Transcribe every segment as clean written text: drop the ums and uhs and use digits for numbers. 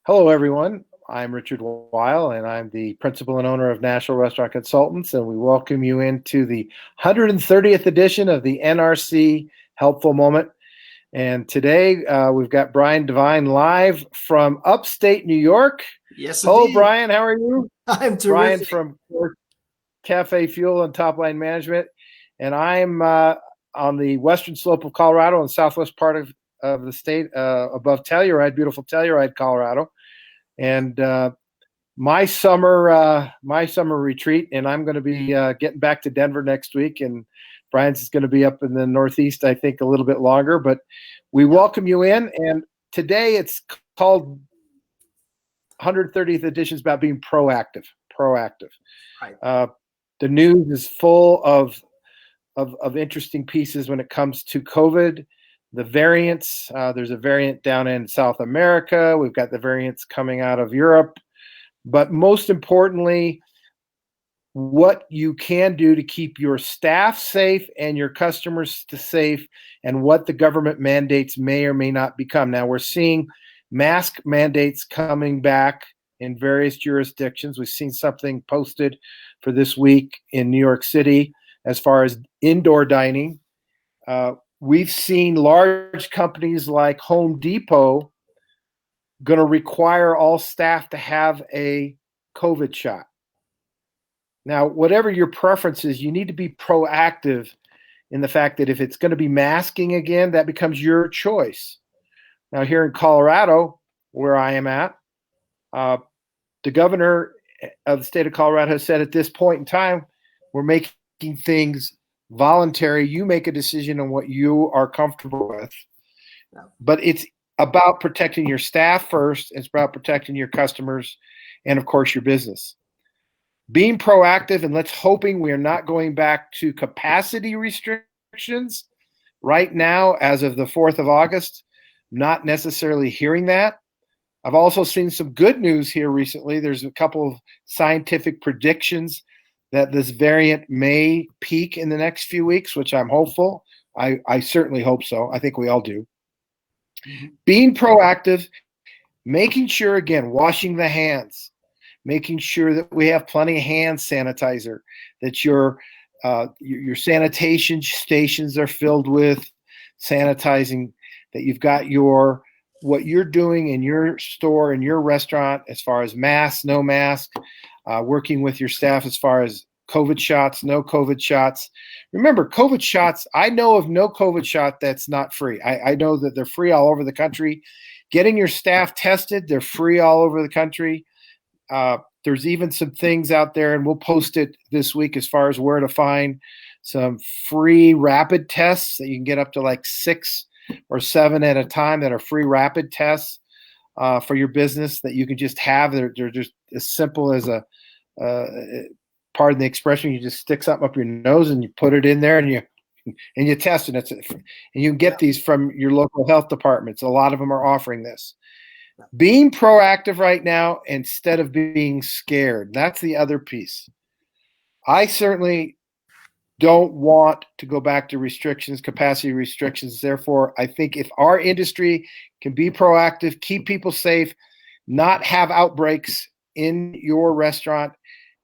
Hello, everyone. I'm Richard Weil, and I'm the principal and owner of National Restaurant Consultants, and we welcome you into the 130th edition of the NRC Helpful Moment. And today we've got Brian Devine live from upstate New York. Yes, Hello, indeed. Brian. How are you? I'm Brian terrific. from CafeFuel and Top Line Management, and I'm on the western slope of Colorado and southwest part of the state, above Telluride, beautiful Telluride, Colorado. And my summer retreat, and I'm going to be getting back to Denver next week, and Brian's is going to be up in the Northeast, I think, a little bit longer. But we welcome you in, and today it's called 130th edition is about being proactive. Right. The news is full of interesting pieces when it comes to COVID. The variants, there's a variant down in South America. We've got the variants coming out of Europe. But most importantly, what you can do to keep your staff safe and your customers safe, and what the government mandates may or may not become. Now, we're seeing mask mandates coming back in various jurisdictions. We've seen something posted for this week in New York City as far as indoor dining. We've seen large companies like Home Depot going to require all staff to have a COVID shot. Now, whatever your preference is, you need to be proactive in the fact that if it's going to be masking again, that becomes your choice. Now, here in Colorado, where I am at, the governor of the state of Colorado has said at this point in time, we're making things voluntary. You make a decision on what you are comfortable with. But it's about protecting your staff first. It's about protecting your customers and, of course, your business. Being proactive, and let's hoping we are not going back to capacity restrictions right now as of the 4th of August. Not necessarily hearing that. I've also seen some good news here recently. There's a couple of scientific predictions that this variant may peak in the next few weeks, which I'm hopeful. I certainly hope so. I think we all do. Mm-hmm. Being proactive, making sure, again, washing the hands, making sure that we have plenty of hand sanitizer, that your sanitation stations are filled with sanitizing, that you've got what you're doing in your store, in your restaurant, as far as masks, no mask, working with your staff as far as COVID shots, no COVID shots. Remember, COVID shots, I know of no COVID shot that's not free. I know that they're free all over the country. Getting your staff tested, they're free all over the country. There's even some things out there, and we'll post it this week as far as where to find some free rapid tests that you can get up to like 6 or 7 at a time that are free rapid tests for your business that you can just have. They're just as simple as pardon the expression, you just stick something up your nose and you put it in there and you test it. And you can get these from your local health departments. A lot of them are offering this. Being proactive right now instead of being scared. That's the other piece. I certainly don't want to go back to restrictions, capacity restrictions. Therefore, I think if our industry can be proactive, keep people safe, not have outbreaks in your restaurant,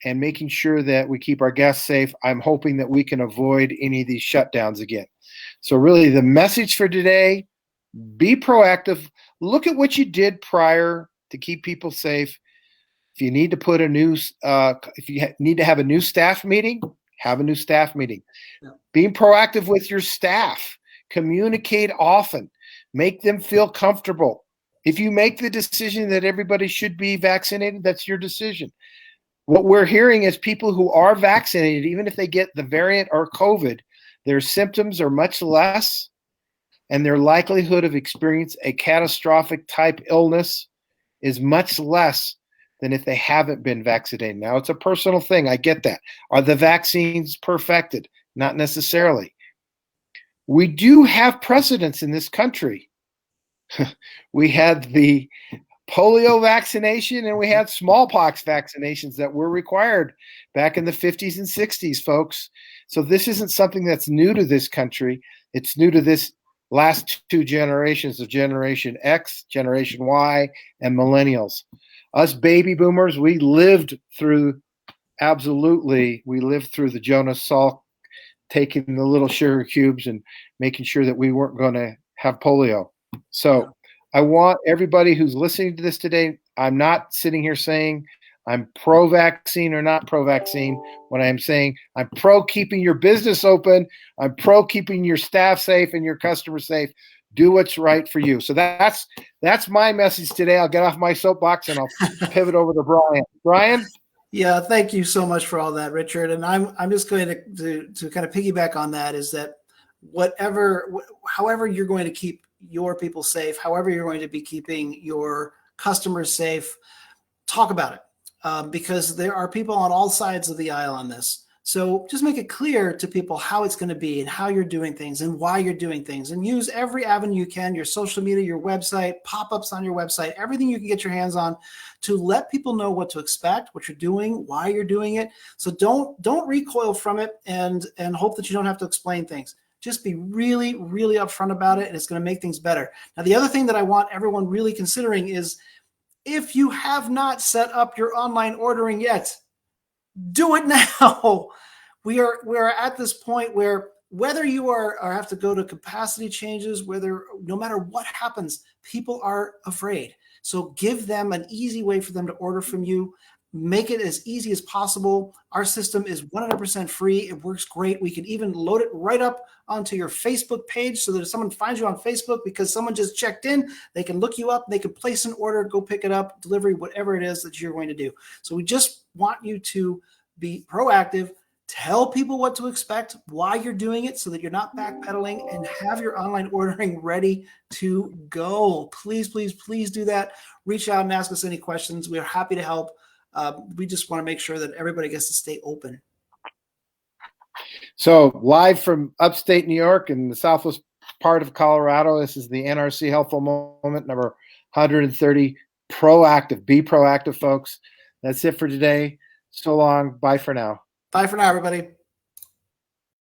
and making sure that we keep our guests safe, I'm hoping that we can avoid any of these shutdowns again. So really the message for today, be proactive. Look at what you did prior to keep people safe. If you need to put if you need to have a new staff meeting, have a new staff meeting. Yeah. Being proactive with your staff. Communicate often. Make them feel comfortable. If you make the decision that everybody should be vaccinated, that's your decision. What we're hearing is people who are vaccinated, even if they get the variant or COVID, their symptoms are much less, and their likelihood of experiencing a catastrophic type illness is much less than if they haven't been vaccinated. Now, it's a personal thing. I get that. Are the vaccines perfected? Not necessarily. We do have precedents in this country. We had the polio vaccination and we had smallpox vaccinations that were required back in the 50s and 60s, folks. So this isn't something that's new to this country. It's new to this last two generations of Generation X, Generation Y, and millennials. Us baby boomers, we lived through the Jonas Salk taking the little sugar cubes and making sure that we weren't going to have polio. So I want everybody who's listening to this today, I'm not sitting here saying I'm pro-vaccine or not pro-vaccine. When I'm saying I'm pro keeping your business open, I'm pro keeping your staff safe and your customers safe. Do what's right for you. So that's my message today. I'll get off my soapbox and I'll pivot over to Brian. Brian? Yeah, thank you so much for all that, Richard. And I'm just going to kind of piggyback on that, is that however you're going to keep your people safe, however you're going to be keeping your customers safe, talk about it, because there are people on all sides of the aisle on this. So just make it clear to people how it's going to be and how you're doing things and why you're doing things, and use every avenue you can, your social media, your website, pop-ups on your website, everything you can get your hands on to let people know what to expect, what you're doing, why you're doing it. So don't recoil from it and hope that you don't have to explain things. Just be really, really upfront about it, and it's going to make things better. Now, the other thing that I want everyone really considering is, if you have not set up your online ordering yet, do it now. We are at this point where whether you are have to go to capacity changes, no matter what happens, people are afraid. So give them an easy way for them to order from you. Make it as easy as possible. Our system is 100% free. It works great. We can even load it right up onto your Facebook page, so that if someone finds you on Facebook because someone just checked in, they can look you up, they can place an order, go pick it up, delivery, whatever it is that you're going to do. So we just want you to be proactive, tell people what to expect, why you're doing it, so that you're not backpedaling, and have your online ordering ready to go. Please, please, please do that. Reach out and ask us any questions. We are happy to help. We just want to make sure that everybody gets to stay open. So live from upstate New York and the southwest part of Colorado, this is the NRC Helpful Moment number 130. Proactive. Be proactive, folks. That's it for today. So long. Bye for now. Bye for now, everybody.